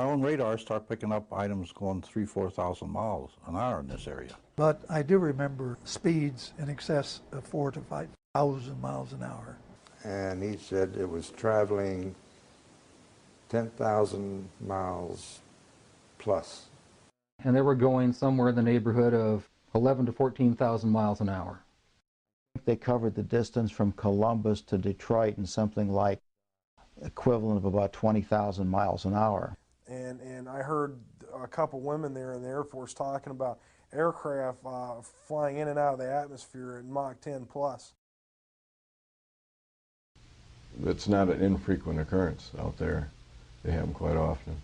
Our own radars start picking up items going 3,000 to 4,000 miles an hour in this area. But I do remember speeds in excess of 4,000 to 5,000 miles an hour. And he said it was traveling 10,000 miles plus. And they were going somewhere in the neighborhood of 11,000 to 14,000 miles an hour. They covered the distance from Columbus to Detroit in something like equivalent of about 20,000 miles an hour. And I heard a couple women there in the Air Force talking about aircraft flying in and out of the atmosphere at Mach 10 plus. It's not an infrequent occurrence out there. They happen quite often.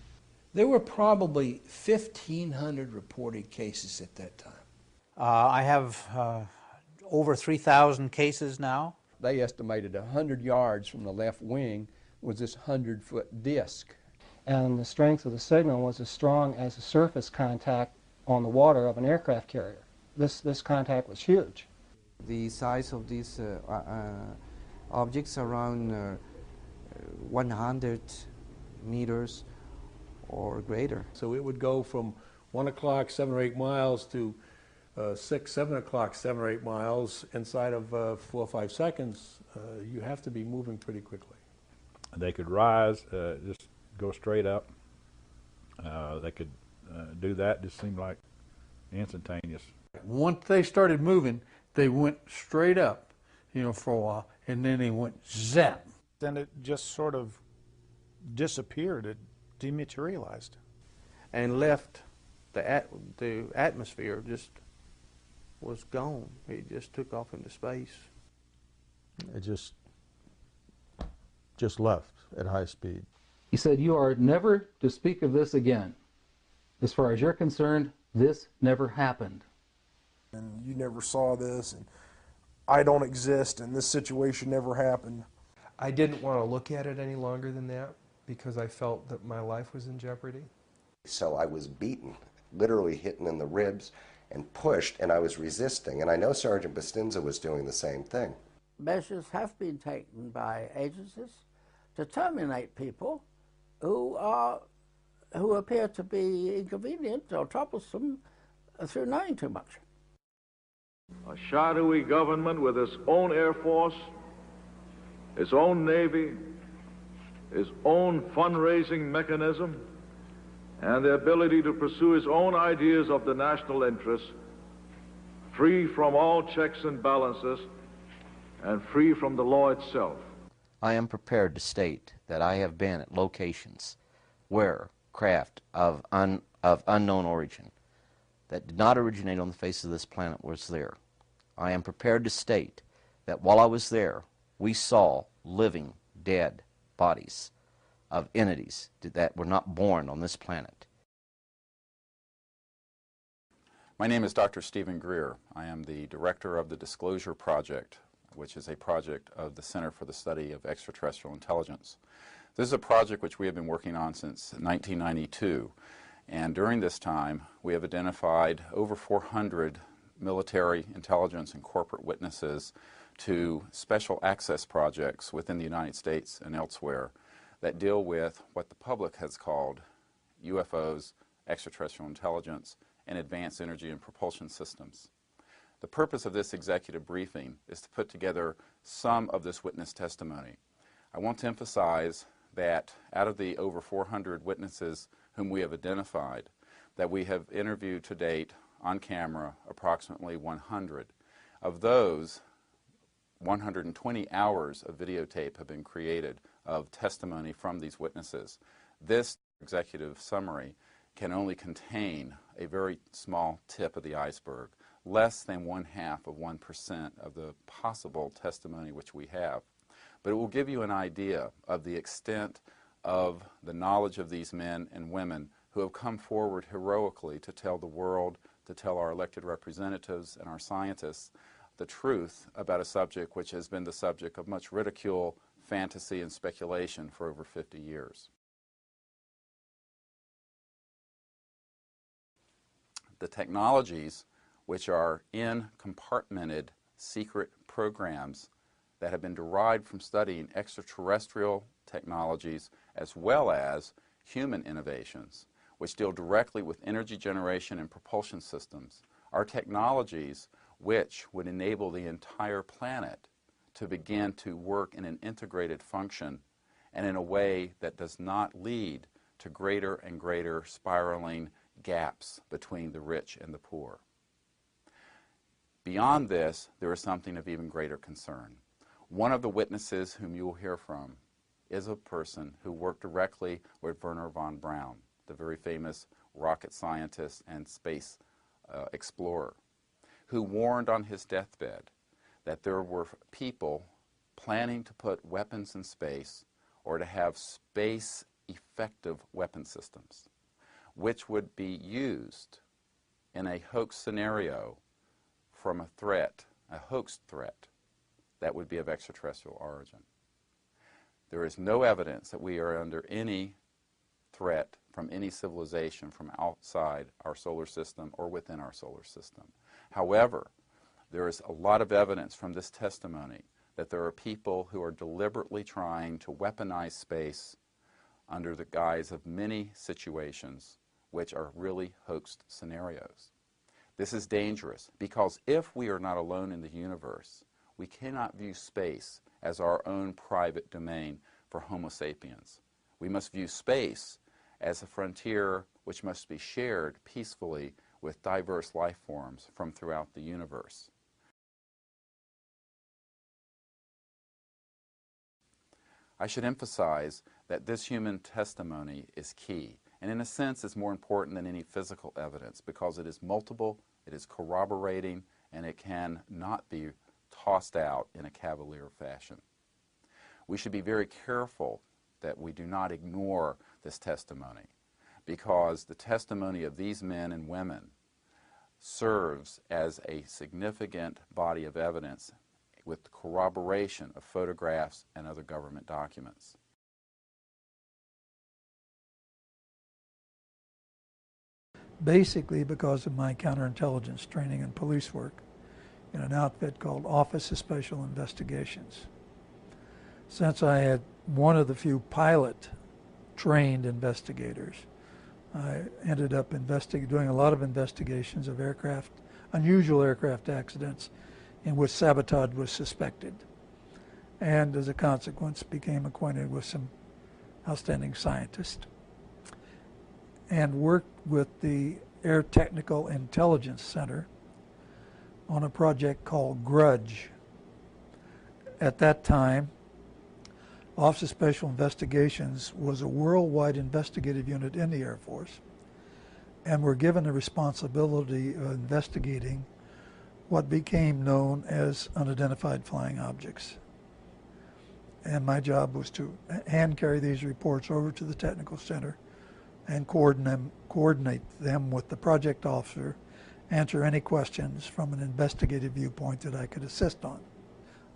There were probably 1,500 reported cases at that time. I have over 3,000 cases now. They estimated 100 yards from the left wing was this 100-foot disc. And the strength of the signal was as strong as the surface contact on the water of an aircraft carrier. This contact was huge. The size of these objects around 100 meters or greater. So it would go from 1 o'clock, 7 or 8 miles to 6, 7 o'clock, 7 or 8 miles inside of 4 or 5 seconds. You have to be moving pretty quickly. They could rise, just go straight up. They could do that, just seemed like instantaneous. Once they started moving, they went straight up, for a while, and then they went zap. Then it just sort of disappeared. It dematerialized. And left the atmosphere, just was gone. It just took off into space. It just left at high speed. He said, "You are never to speak of this again. As far as you're concerned, this never happened." And you never saw this, and I don't exist, and this situation never happened. I didn't want to look at it any longer than that because I felt that my life was in jeopardy. So I was beaten, literally hitting in the ribs and pushed, and I was resisting. And I know Sergeant Bustinza was doing the same thing. Measures have been taken by agencies to terminate people who appear to be inconvenient or troublesome through knowing too much. A shadowy government with its own Air Force, its own Navy, its own fundraising mechanism, and the ability to pursue its own ideas of the national interest, free from all checks and balances, and free from the law itself. I am prepared to state that I have been at locations where craft of unknown origin that did not originate on the face of this planet was there. I am prepared to state that while I was there, we saw living, dead bodies of entities that were not born on this planet. My name is Dr. Stephen Greer. I am the director of the Disclosure Project, which is a project of the Center for the Study of Extraterrestrial Intelligence. This is a project which we have been working on since 1992, and during this time we have identified over 400 military, intelligence, and corporate witnesses to special access projects within the United States and elsewhere that deal with what the public has called UFOs, extraterrestrial intelligence, and advanced energy and propulsion systems. The purpose of this executive briefing is to put together some of this witness testimony. I want to emphasize that out of the over 400 witnesses whom we have identified, that we have interviewed to date on camera approximately 100. Of those, 120 hours of videotape have been created of testimony from these witnesses. This executive summary can only contain a very small tip of the iceberg, less than 1/2% of the possible testimony which we have. But it will give you an idea of the extent of the knowledge of these men and women who have come forward heroically to tell the world, to tell our elected representatives and our scientists the truth about a subject which has been the subject of much ridicule, fantasy, and speculation for over 50 years. The technologies which are in compartmented secret programs that have been derived from studying extraterrestrial technologies as well as human innovations, which deal directly with energy generation and propulsion systems, are technologies which would enable the entire planet to begin to work in an integrated function and in a way that does not lead to greater and greater spiraling gaps between the rich and the poor. Beyond this, there is something of even greater concern. One of the witnesses whom you will hear from is a person who worked directly with Wernher von Braun, the very famous rocket scientist and space explorer, who warned on his deathbed that there were people planning to put weapons in space or to have space-effective weapon systems, which would be used in a hoax scenario from a threat, a hoax threat, that would be of extraterrestrial origin. There is no evidence that we are under any threat from any civilization from outside our solar system or within our solar system. However, there is a lot of evidence from this testimony that there are people who are deliberately trying to weaponize space under the guise of many situations which are really hoaxed scenarios. This is dangerous because if we are not alone in the universe, we cannot view space as our own private domain for Homo sapiens. We must view space as a frontier which must be shared peacefully with diverse life forms from throughout the universe. I should emphasize that this human testimony is key, and in a sense is more important than any physical evidence because it is multiple, it is corroborating, and it can not be tossed out in a cavalier fashion. We should be very careful that we do not ignore this testimony because the testimony of these men and women serves as a significant body of evidence with corroboration of photographs and other government documents. Basically because of my counterintelligence training and police work in an outfit called Office of Special Investigations. Since I had one of the few pilot-trained investigators, I ended up doing a lot of investigations of aircraft, unusual aircraft accidents in which sabotage was suspected, and as a consequence became acquainted with some outstanding scientists and worked with the Air Technical Intelligence Center on a project called Grudge. At that time, Office of Special Investigations was a worldwide investigative unit in the Air Force and were given the responsibility of investigating what became known as unidentified flying objects. And my job was to hand carry these reports over to the technical center and coordinate them with the project officer, answer any questions from an investigative viewpoint that I could assist on.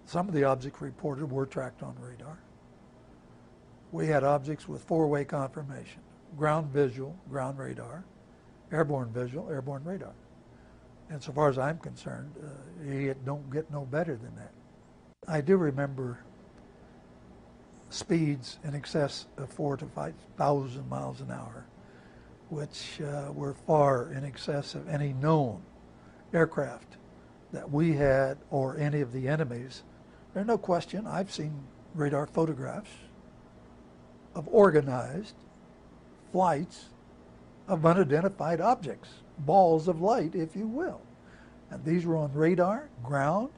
Some of the objects reported were tracked on radar. We had objects with four-way confirmation: ground visual, ground radar, airborne visual, airborne radar. And so far as I'm concerned, it don't get no better than that. I do remember speeds in excess of 4,000 to 5,000 miles an hour, which were far in excess of any known aircraft that we had or any of the enemies. There's no question, I've seen radar photographs of organized flights of unidentified objects, balls of light, if you will. And these were on radar, ground,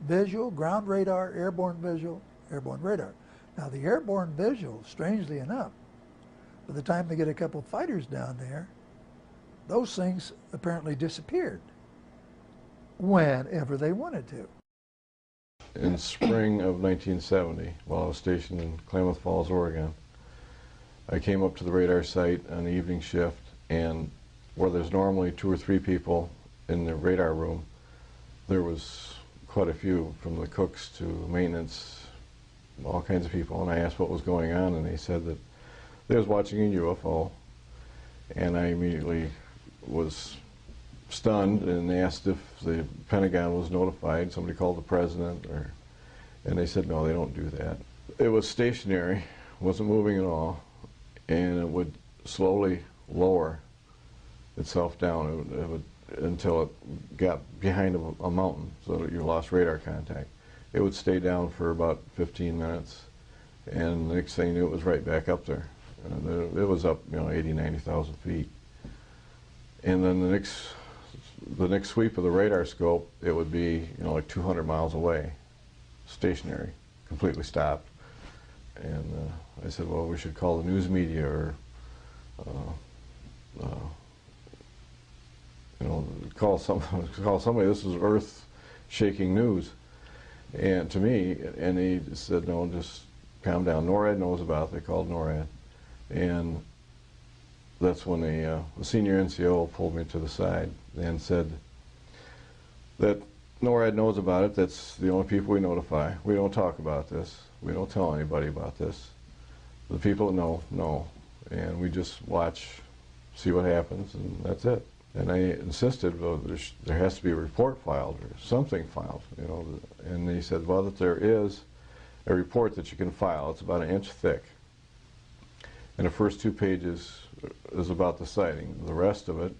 visual, ground radar, airborne visual, airborne radar. Now the airborne visual, strangely enough, by the time they get a couple of fighters down there, those things apparently disappeared whenever they wanted to. In spring of 1970, while I was stationed in Klamath Falls, Oregon, I came up to the radar site on the evening shift, and where there's normally 2 or 3 people in the radar room, there was quite a few, from the cooks to maintenance, all kinds of people. And I asked what was going on, and they said that they was watching a UFO, and I immediately was stunned and asked if the Pentagon was notified. Somebody called the president, and they said no, they don't do that. It was stationary, wasn't moving at all, and it would slowly lower itself down until it got behind a mountain, so that you lost radar contact. It would stay down for about 15 minutes, and the next thing you knew, it was right back up there. It was up, 80, 90,000 feet. And then the next sweep of the radar scope, it would be, like 200 miles away, stationary, completely stopped. And I said, well, we should call the news media or, call somebody. This is earth-shaking news. And to me, and he said, no, just calm down. NORAD knows about it. They called NORAD. And that's when the senior NCO pulled me to the side and said that NORAD knows about it. That's the only people we notify. We don't talk about this. We don't tell anybody about this. The people that know. And we just watch, see what happens, and that's it. And I insisted, well, there has to be a report filed or something filed, And he said, well, that there is a report that you can file. It's about 1 inch thick. And the first 2 pages is about the sighting. The rest of it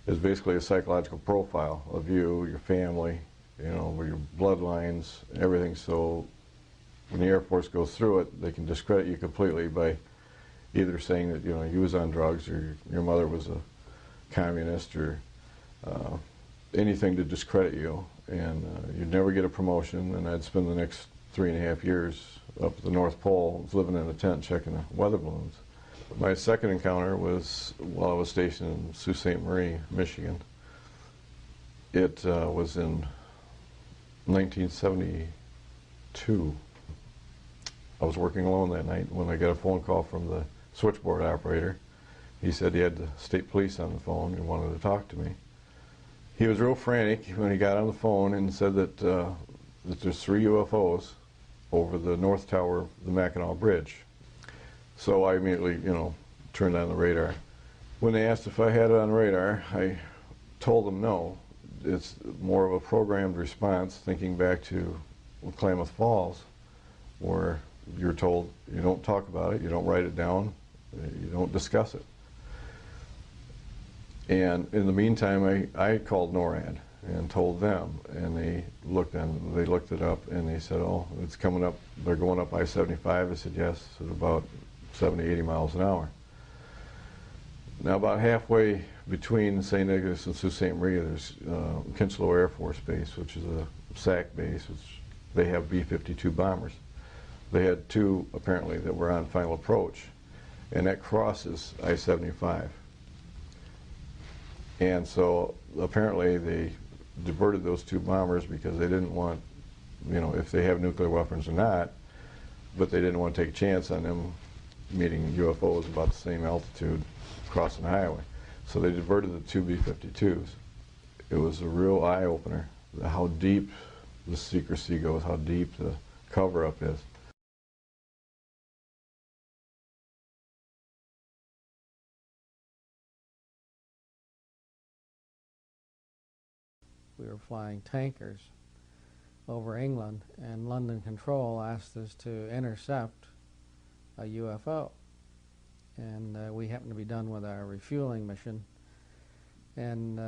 is basically a psychological profile of you, your family, your bloodlines, everything. So when the Air Force goes through it, they can discredit you completely by either saying that you was on drugs or your mother was a communist or anything to discredit you, and you'd never get a promotion. And I'd spend the next 3.5 years up at the North Pole, living in a tent checking the weather balloons. My second encounter was while I was stationed in Sault Ste. Marie, Michigan. It was in 1972. I was working alone that night when I got a phone call from the switchboard operator. He said he had the state police on the phone and wanted to talk to me. He was real frantic when he got on the phone and said that there's 3 UFOs over the north tower of the Mackinac Bridge. So I immediately, turned on the radar. When they asked if I had it on radar, I told them no. It's more of a programmed response, thinking back to Klamath Falls, where you're told you don't talk about it, you don't write it down, you don't discuss it. And in the meantime, I called NORAD and told them, and they looked it up, and they said, oh, it's coming up, they're going up I-75. I said, yes, at about 70, 80 miles an hour. Now, about halfway between St. Nicholas and Sault Ste. Marie, there's Kinchlow Air Force Base, which is a SAC base, which they have B-52 bombers. They had 2, apparently, that were on final approach, and that crosses I-75. And so apparently they diverted those 2 bombers because they didn't want, if they have nuclear weapons or not, but they didn't want to take a chance on them meeting UFOs about the same altitude crossing the highway. So they diverted the 2 B-52s. It was a real eye-opener, how deep the secrecy goes, how deep the cover-up is. We were flying tankers over England, and London Control asked us to intercept a UFO. And we happened to be done with our refueling mission, and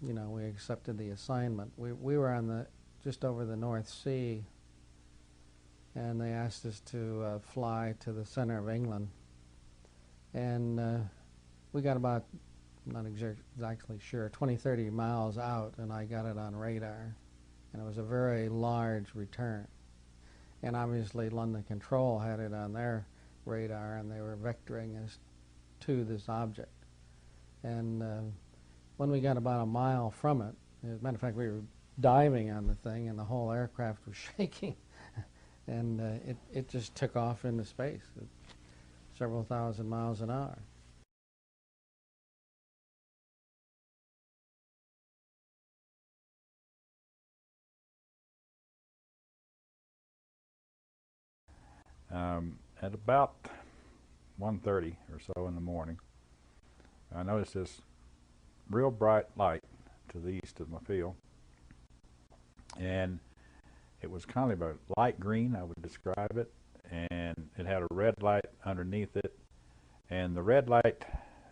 we accepted the assignment. We were on just over the North Sea, and they asked us to fly to the center of England. And we got about, I'm not exactly sure, 20, 30 miles out, and I got it on radar. And it was a very large return. And obviously London Control had it on their radar, and they were vectoring us to this object. And when we got about a mile from it, as a matter of fact, we were diving on the thing, and the whole aircraft was shaking. And it just took off into space at several thousand miles an hour. At about 1:30 or so in the morning, I noticed this real bright light to the east of my field, and it was kind of a light green, I would describe it, and it had a red light underneath it, And the red light,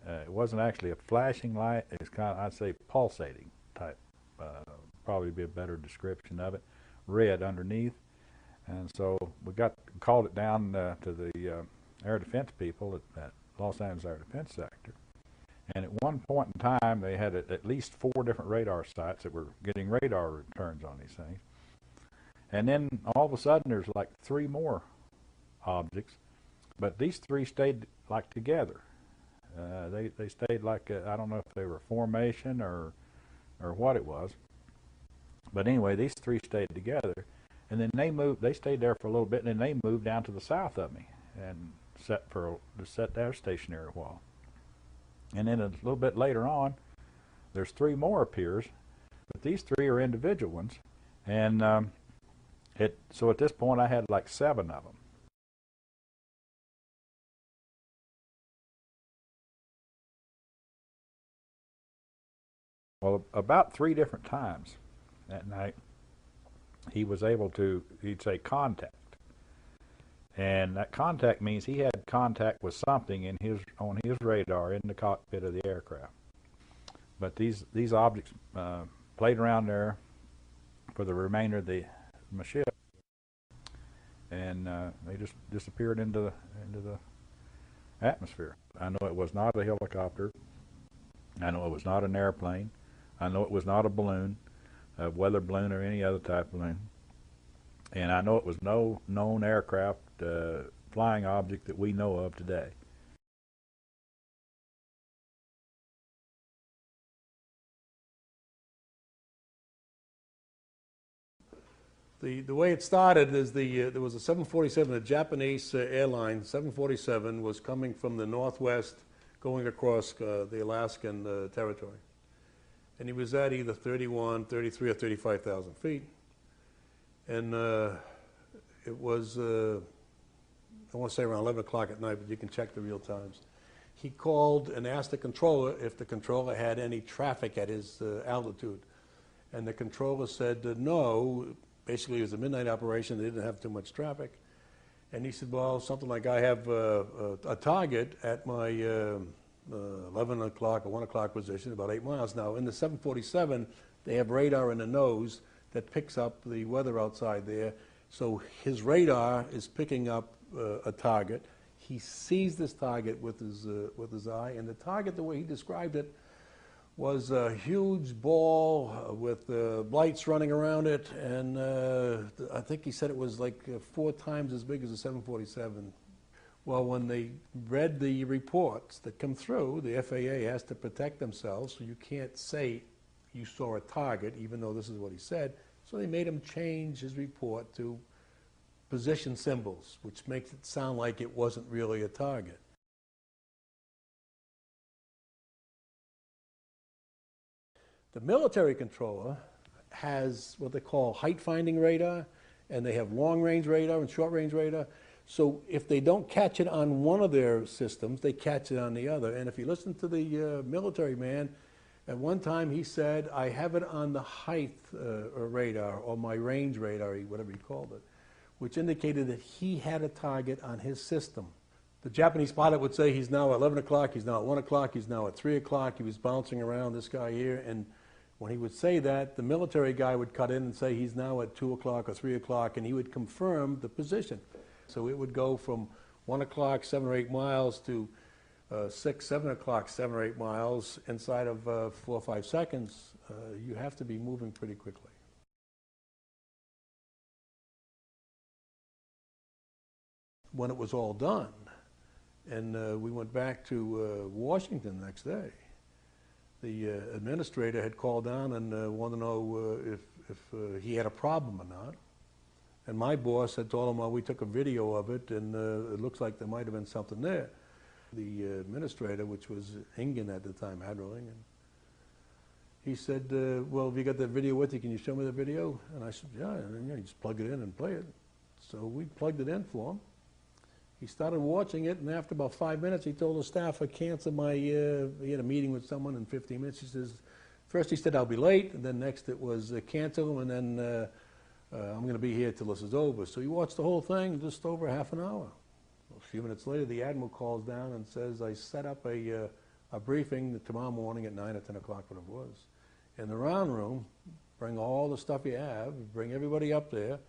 it wasn't actually a flashing light. It's kind of, I'd say, pulsating type. Probably be a better description of it. Red underneath. And so we called it down to the air defense people at Los Angeles Air Defense Sector. And at one point in time, they had at least 4 different radar sites that were getting radar returns on these things. And then all of a sudden, there's like 3 more objects, but these 3 stayed like together. They stayed like I don't know if they were formation or what it was, but anyway, these 3 stayed together, and then they stayed there for a little bit, and then they moved down to the south of me and sat there stationary a while. And then a little bit later on, there's 3 more appears, but these 3 are individual ones, and so at this point I had like 7 of them. Well, about 3 different times that night, he was able to, he'd say contact. And that contact means he had contact with something on his radar in the cockpit of the aircraft. But these objects played around there for the remainder of my ship, and they just disappeared into the atmosphere. I know it was not a helicopter. I know it was not an airplane. I know it was not a balloon, a weather balloon or any other type of balloon. And I know it was no known aircraft flying object that we know of today. The way it started is there was a 747, a Japanese airline, 747, was coming from the northwest going across the Alaskan territory. And he was at either 31, 33, or 35,000 feet. And it was, I want to say around 11 o'clock at night, but you can check the real times. He called and asked the controller if the controller had any traffic at his altitude. And the controller said no. Basically, it was a midnight operation. They didn't have too much traffic. And he said, well, something like I have a target at my 11 o'clock or 1 o'clock position, about 8 miles. Now, in the 747, they have radar in the nose that picks up the weather outside there. So his radar is picking up a target. He sees this target with his eye, and the target, the way he described it, was a huge ball with lights running around it, and I think he said it was like 4 times as big as a 747. Well, when they read the reports that come through, the FAA has to protect themselves, so you can't say you saw a target, even though this is what he said. So they made him change his report to position symbols, which makes it sound like it wasn't really a target. The military controller has what they call height-finding radar, and they have long-range radar and short-range radar. So if they don't catch it on one of their systems, they catch it on the other. And if you listen to the military man, at one time he said, I have it on the height radar, or my range radar, whatever he called it, which indicated that he had a target on his system. The Japanese pilot would say he's now at 11 o'clock, he's now at 1 o'clock, he's now at 3 o'clock, he was bouncing around, this guy here, and when he would say that, the military guy would cut in and say he's now at 2 o'clock or 3 o'clock, and he would confirm the position. So it would go from 1 o'clock, 7 or 8 miles, to 6, 7 o'clock, 7 or 8 miles inside of 4 or 5 seconds. You have to be moving pretty quickly. When it was all done, and we went back to Washington the next day, the administrator had called down and wanted to know if he had a problem or not. And my boss had told him, well, we took a video of it, and it looks like there might have been something there. The administrator, which was Ingen at the time, Admiral Ingen, he said, well, have you got that video with you? Can you show me the video? And I said, yeah, and you just plug it in and play it. So we plugged it in for him. He started watching it, and after about 5 minutes, he told the staff, I canceled my, he had a meeting with someone in 15 minutes. He says, first he said, I'll be late, and then next it was cancel, and then I'm going to be here till this is over. So he watched the whole thing, just over half an hour. A few minutes later, the admiral calls down and says, I set up a briefing tomorrow morning at 9 or 10 o'clock, what it was. In the round room, bring all the stuff you have, bring everybody up there,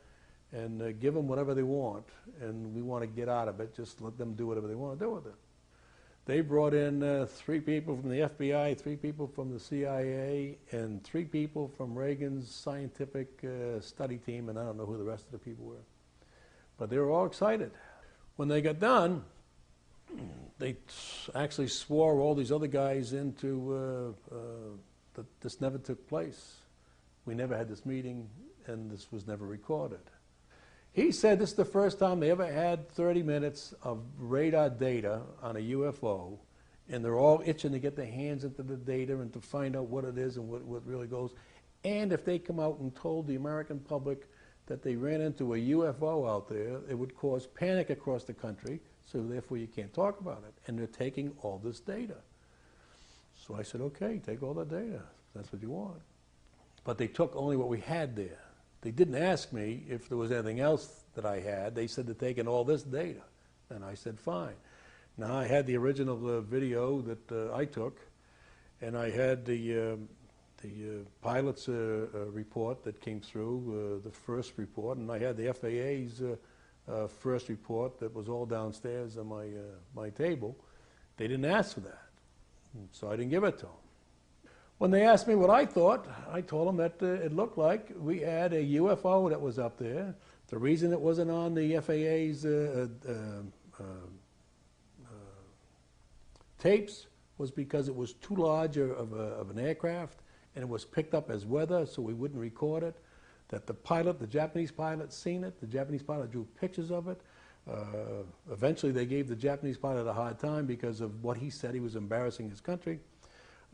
and give them whatever they want. And we want to get out of it. Just let them do whatever they want to do with it. They brought in 3 people from the FBI, 3 people from the CIA, and 3 people from Reagan's scientific study team, and I don't know who the rest of the people were. But they were all excited. When they got done, they actually swore all these other guys into that this never took place. We never had this meeting, and this was never recorded. He said this is the first time they ever had 30 minutes of radar data on a UFO, and they're all itching to get their hands into the data and to find out what it is and what really goes. And if they come out and told the American public that they ran into a UFO out there, it would cause panic across the country, so therefore you can't talk about it. And they're taking all this data. So I said, okay, take all the data. That's what you want. But they took only what we had there. They didn't ask me if there was anything else that I had. They said they're taking all this data. And I said, fine. Now, I had the original video that I took, and I had the pilot's report that came through, the first report, and I had the FAA's first report that was all downstairs on my table. They didn't ask for that, so I didn't give it to them. When they asked me what I thought, I told them that it looked like we had a UFO that was up there. The reason it wasn't on the FAA's tapes was because it was too large of an aircraft, and it was picked up as weather, so we wouldn't record it. That the pilot, the Japanese pilot, seen it. The Japanese pilot drew pictures of it. Eventually, they gave the Japanese pilot a hard time because of what he said. He was embarrassing his country.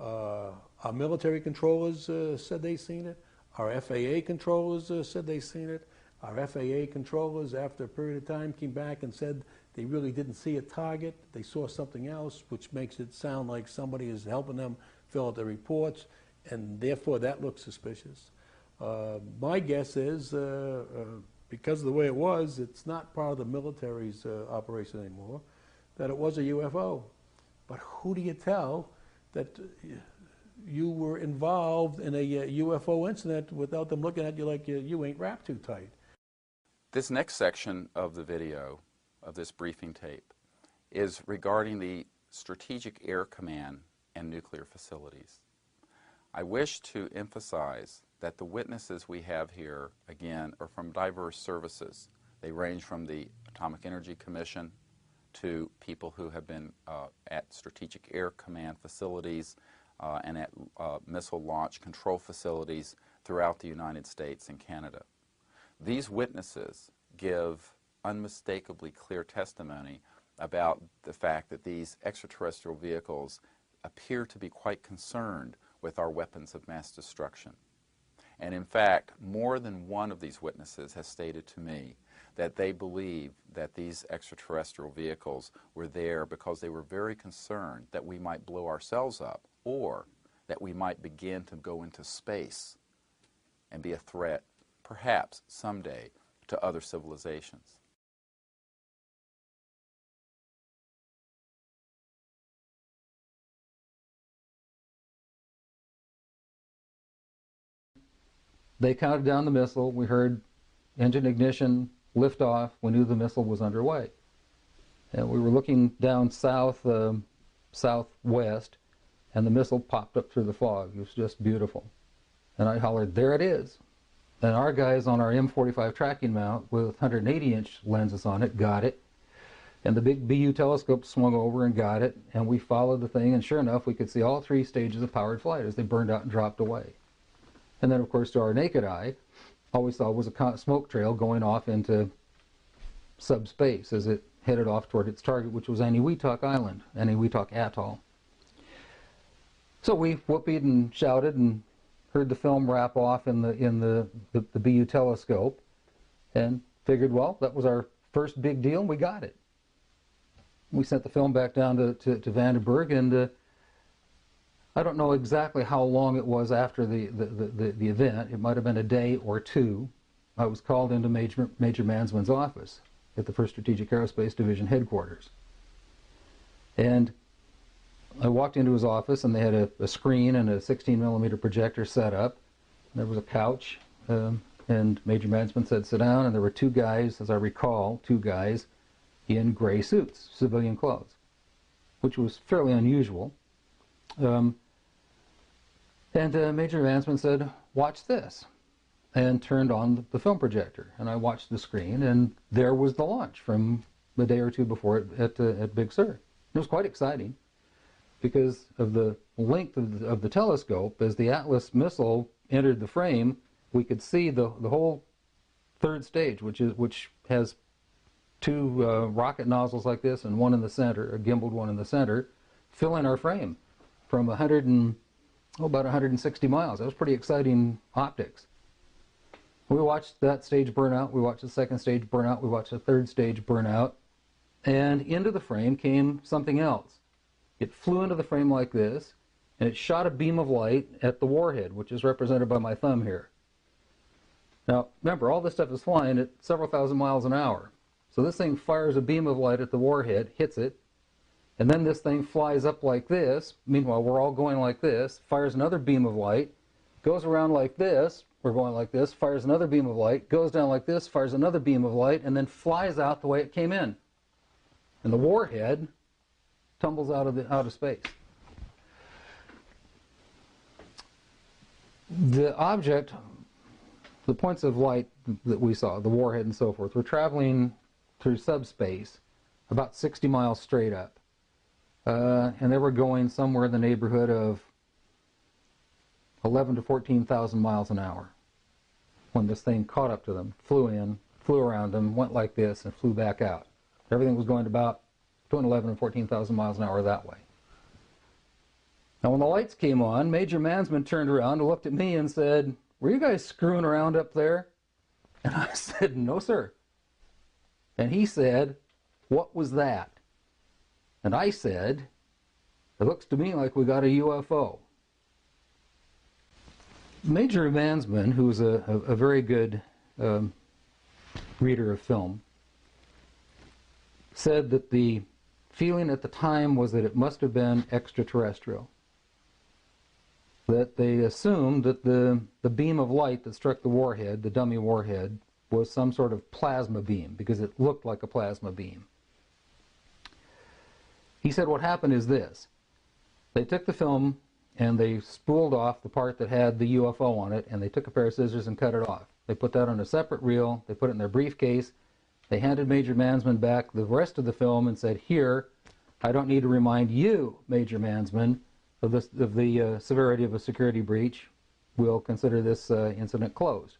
Our military controllers said they seen it. Our FAA controllers said they seen it. Our FAA controllers, after a period of time, came back and said they really didn't see a target. They saw something else, which makes it sound like somebody is helping them fill out their reports, and therefore that looks suspicious. My guess is, because of the way it was, it's not part of the military's operation anymore, that it was a UFO. But who do you tell that you were involved in a UFO incident without them looking at you like you ain't wrapped too tight? This next section of the video, of this briefing tape, is regarding the Strategic Air Command and nuclear facilities. I wish to emphasize that the witnesses we have here, again, are from diverse services. They range from the Atomic Energy Commission to people who have been at Strategic Air Command facilities and at missile launch control facilities throughout the United States and Canada. These witnesses give unmistakably clear testimony about the fact that these extraterrestrial vehicles appear to be quite concerned with our weapons of mass destruction. And in fact, more than one of these witnesses has stated to me that they believe that these extraterrestrial vehicles were there because they were very concerned that we might blow ourselves up, or that we might begin to go into space and be a threat, perhaps someday, to other civilizations. They counted down the missile. We heard engine ignition, lift off. We knew the missile was underway. And we were looking down south, southwest, and the missile popped up through the fog. It was just beautiful. And I hollered, there it is. And our guys on our M45 tracking mount with 180-inch lenses on it got it. And the big BU telescope swung over and got it. And we followed the thing, and sure enough, we could see all 3 stages of powered flight as they burned out and dropped away. And then, of course, to our naked eye, all we saw was a smoke trail going off into subspace as it headed off toward its target, which was Eniwetok Island, Eniwetok Atoll. So we whooped and shouted and heard the film wrap off in the BU telescope, and figured, well, that was our first big deal, and we got it. We sent the film back down to Vandenberg, and I don't know exactly how long it was after the event. It might have been a day or two. I was called into Major Mansman's office, at the 1st Strategic Aerospace Division headquarters. And I walked into his office, and they had a screen and a 16-millimeter projector set up. There was a couch, and Major Mansman said, "Sit down," and there were two guys, as I recall, two guys in gray suits, civilian clothes, which was fairly unusual. And Major Mansman said, "Watch this," and turned on the film projector. And I watched the screen, and there was the launch from the day or two before at Big Sur. It was quite exciting because of the length of the telescope. As the Atlas missile entered the frame, we could see the whole third stage, which has two rocket nozzles like this and one in the center, a gimbaled one in the center, fill in our frame from about 160 miles. That was pretty exciting optics. We watched that stage burn out. We watched the second stage burn out. We watched the third stage burn out. And into the frame came something else. It flew into the frame like this, and it shot a beam of light at the warhead, which is represented by my thumb here. Now, remember, all this stuff is flying at several thousand miles an hour. So this thing fires a beam of light at the warhead, hits it, and then this thing flies up like this. Meanwhile, we're all going like this, fires another beam of light, goes around like this, we're going like this, fires another beam of light, goes down like this, fires another beam of light, and then flies out the way it came in. And the warhead tumbles out of space. The object, the points of light that we saw, the warhead and so forth, were traveling through subspace about 60 miles straight up. And they were going somewhere in the neighborhood of 11 to 14,000 miles an hour when this thing caught up to them, flew in, flew around them, went like this, and flew back out. Everything was going about between 11 and 14,000 miles an hour that way. Now, when the lights came on, Major Mansman turned around and looked at me and said, "Were you guys screwing around up there?" And I said, "No, sir." And he said, "What was that?" And I said, "It looks to me like we got a UFO." Major Mansman, who was a very good reader of film, said that the feeling at the time was that it must have been extraterrestrial. That they assumed that the beam of light that struck the warhead, the dummy warhead, was some sort of plasma beam because it looked like a plasma beam. He said what happened is this. They took the film and they spooled off the part that had the UFO on it, and they took a pair of scissors and cut it off. They put that on a separate reel, they put it in their briefcase, they handed Major Mansman back the rest of the film and said, "Here, I don't need to remind you, Major Mansman, of the severity of a security breach. We'll consider this incident closed."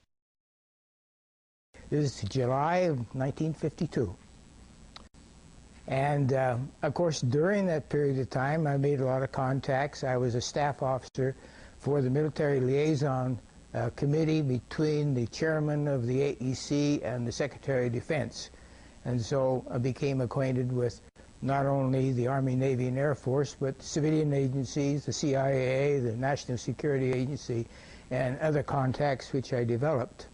This is July of 1952. And of course, during that period of time, I made a lot of contacts. I was a staff officer for the Military Liaison Committee between the chairman of the AEC and the Secretary of Defense. And so I became acquainted with not only the Army, Navy, and Air Force, but civilian agencies, the CIA, the National Security Agency, and other contacts which I developed.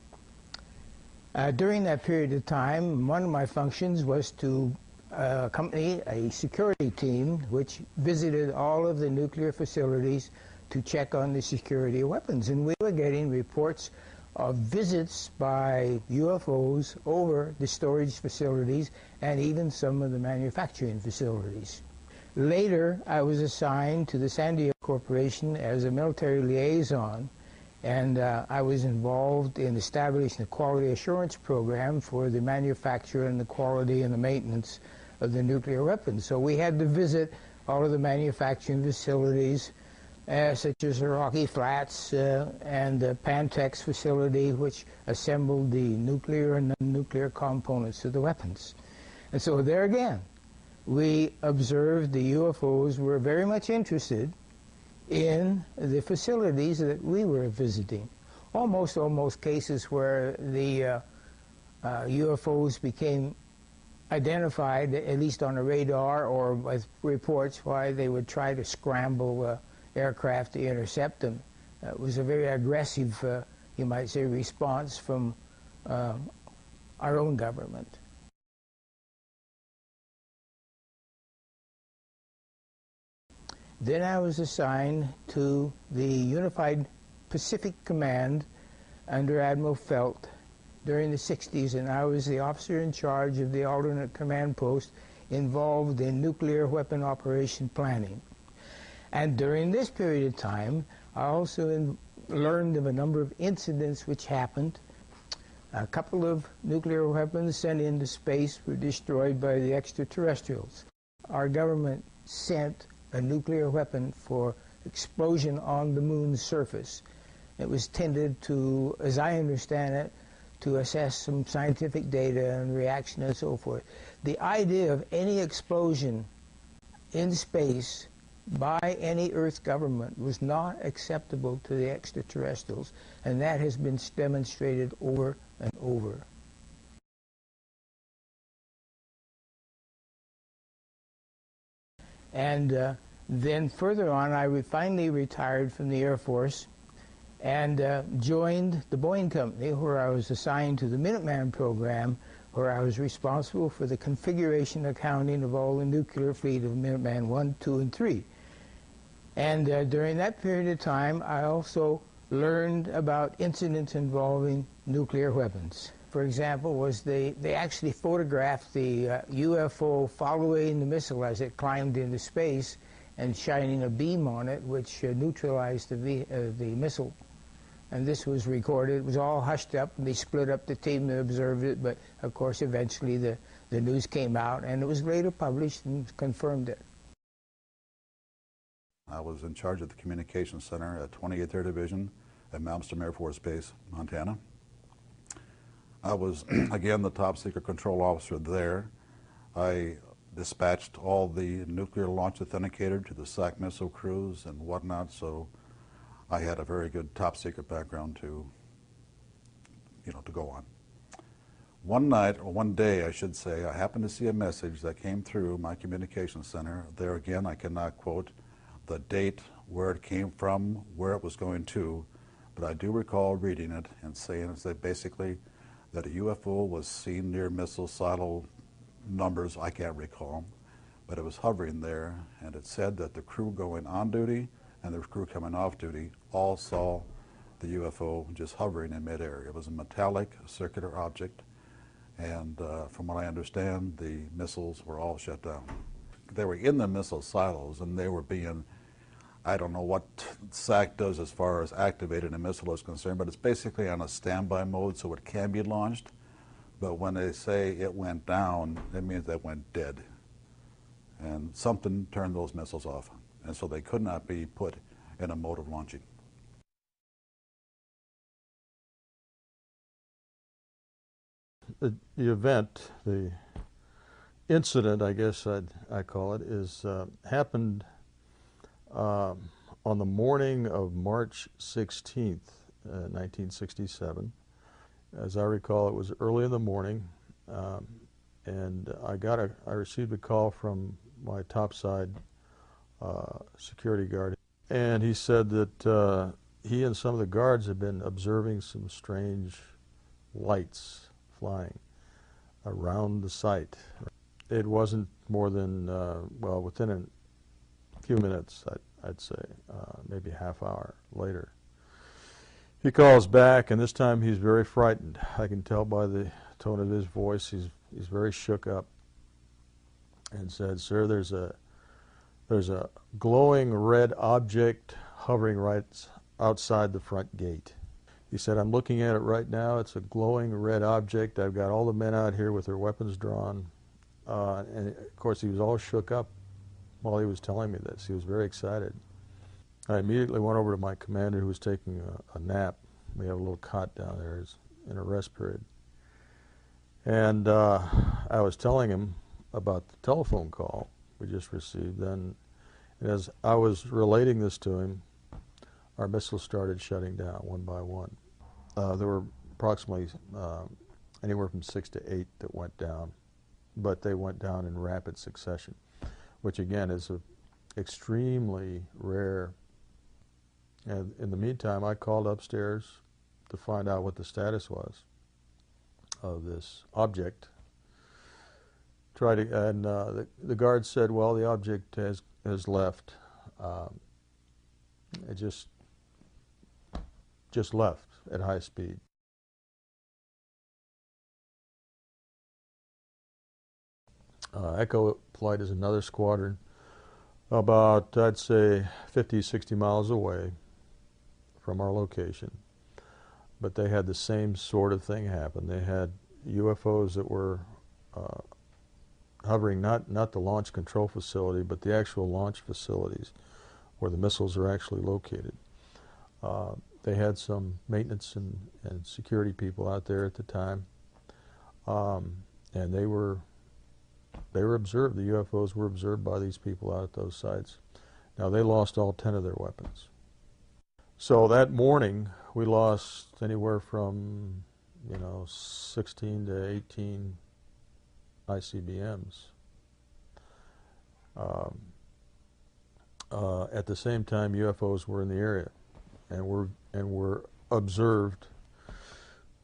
During that period of time, one of my functions was to accompany a security team which visited all of the nuclear facilities to check on the security of weapons. And we were getting reports of visits by UFOs over the storage facilities and even some of the manufacturing facilities. Later, I was assigned to the San Diego Corporation as a military liaison, and I was involved in establishing a quality assurance program for the manufacture and the quality and the maintenance of the nuclear weapons. So we had to visit all of the manufacturing facilities, such as the Rocky Flats and the Pantex facility, which assembled the nuclear and non-nuclear components of the weapons. And so there again, we observed the UFOs were very much interested in the facilities that we were visiting. Almost cases where the UFOs became identified, at least on a radar or with reports, why they would try to scramble aircraft to intercept them. It was a very aggressive, you might say, response from our own government. Then I was assigned to the Unified Pacific Command under Admiral Felt during the 60s, and I was the officer in charge of the alternate command post involved in nuclear weapon operation planning. And during this period of time, I also learned of a number of incidents which happened. A couple of nuclear weapons sent into space were destroyed by the extraterrestrials. Our government sent a nuclear weapon for explosion on the moon's surface. It was tended to, as I understand it, to assess some scientific data and reaction and so forth. The idea of any explosion in space by any Earth government was not acceptable to the extraterrestrials, and that has been demonstrated over and over. And then further on, I finally retired from the Air Force and joined the Boeing Company, where I was assigned to the Minuteman program, where I was responsible for the configuration accounting of all the nuclear fleet of Minuteman 1, 2, and 3. And during that period of time, I also learned about incidents involving nuclear weapons. For example, they actually photographed the UFO following the missile as it climbed into space and shining a beam on it, which neutralized the missile. And this was recorded. It was all hushed up, and they split up the team that observed it, but of course eventually the news came out, and it was later published and confirmed it. I was in charge of the Communications Center at 28th Air Division at Malmstrom Air Force Base, Montana. I was, again, the top secret control officer there. I dispatched all the nuclear launch authenticator to the SAC missile crews and whatnot, so I had a very good top secret background to go on. One night, or one day I should say, I happened to see a message that came through my communications center. There again, I cannot quote the date, where it came from, where it was going to, but I do recall reading it and saying that basically that a UFO was seen near missicidal numbers, I can't recall, but it was hovering there, and it said that the crew going on duty and the crew coming off duty all saw the UFO just hovering in midair. It was a metallic circular object, and from what I understand, the missiles were all shut down. They were in the missile silos, and they were being, I don't know what SAC does as far as activating a missile is concerned, but it's basically on a standby mode, so it can be launched. But when they say it went down, it means they went dead. And something turned those missiles off, and so they could not be put in a mode of launching. The event, the incident, I guess I call it, is happened on the morning of March 16th, 1967. As I recall, it was early in the morning, and I received a call from my topside security guard, and he said that he and some of the guards had been observing some strange lights flying around the site. It wasn't more than, well, within a few minutes, I'd say, maybe a half hour later. He calls back, and this time he's very frightened. I can tell by the tone of his voice, he's very shook up, and said, "Sir, there's a glowing red object hovering right outside the front gate." He said, "I'm looking at it right now. It's a glowing red object. I've got all the men out here with their weapons drawn." And of course, he was all shook up while he was telling me this. He was very excited. I immediately went over to my commander, who was taking a nap. We have a little cot down there in a rest period. And I was telling him about the telephone call we just received. Then, as I was relating this to him, our missiles started shutting down one by one. There were approximately anywhere from 6 to 8 that went down, but they went down in rapid succession, which again is extremely rare. And in the meantime, I called upstairs to find out what the status was of this object. The guard said, "Well, the object has left. it just left at high speed. Echo Flight is another squadron about, I'd say, 50, 60 miles away from our location. But they had the same sort of thing happen. They had UFOs that were hovering not the launch control facility, but the actual launch facilities where the missiles are actually located. They had some maintenance and security people out there at the time, and they were observed. The UFOs were observed by these people out at those sites. Now, they lost all 10 of their weapons. So that morning, we lost anywhere from, 16 to 18 ICBMs. At the same time, UFOs were in the area, and were observed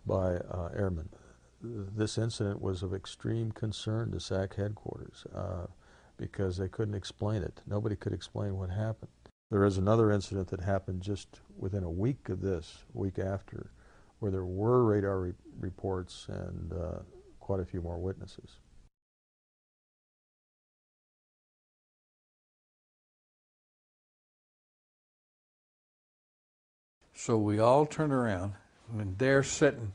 by airmen. This incident was of extreme concern to SAC headquarters because they couldn't explain it. Nobody could explain what happened. There is another incident that happened just within a week of this, a week after, where there were radar reports and quite a few more witnesses. So we all turned around, and they're sitting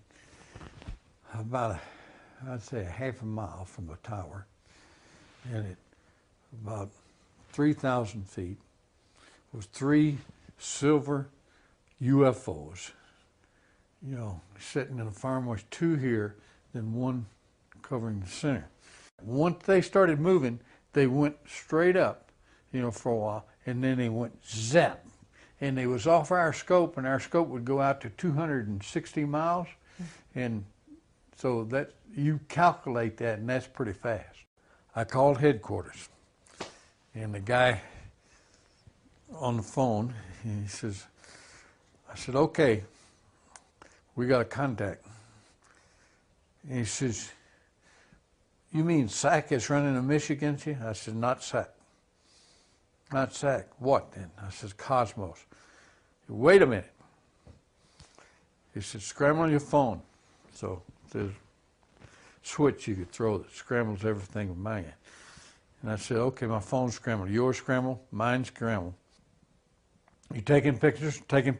about, I'd say, a half a mile from the tower, and at about 3,000 feet was 3 silver UFOs, sitting in a farmhouse, 2 here, then 1 covering the center. Once they started moving, they went straight up, for a while, and then they went zap. And they was off our scope, and our scope would go out to 260 miles. And so that, you calculate that, and that's pretty fast. I called headquarters, and the guy on the phone, he says, I said, okay, we got a contact. And he says, you mean SAC is running a mission against you? I said, not SAC. Not SAC. What then? I said, Cosmos. He said, wait a minute. He said, scramble on your phone. So there's a switch you could throw that scrambles everything with mine. And I said, okay, my phone's scrambled. Yours scrambled, mine's scrambled. You taking pictures, taking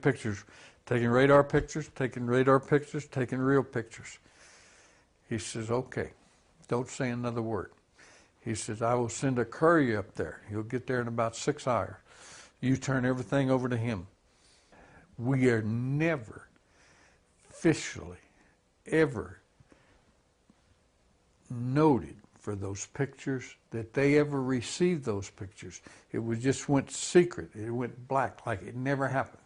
radar pictures, taking real pictures. He says, okay, don't say another word. He says, I will send a courier up there. He'll get there in about 6 hours. You turn everything over to him. We are never officially ever noted for those pictures that they ever received those pictures. It was just went secret. It went black, like it never happened.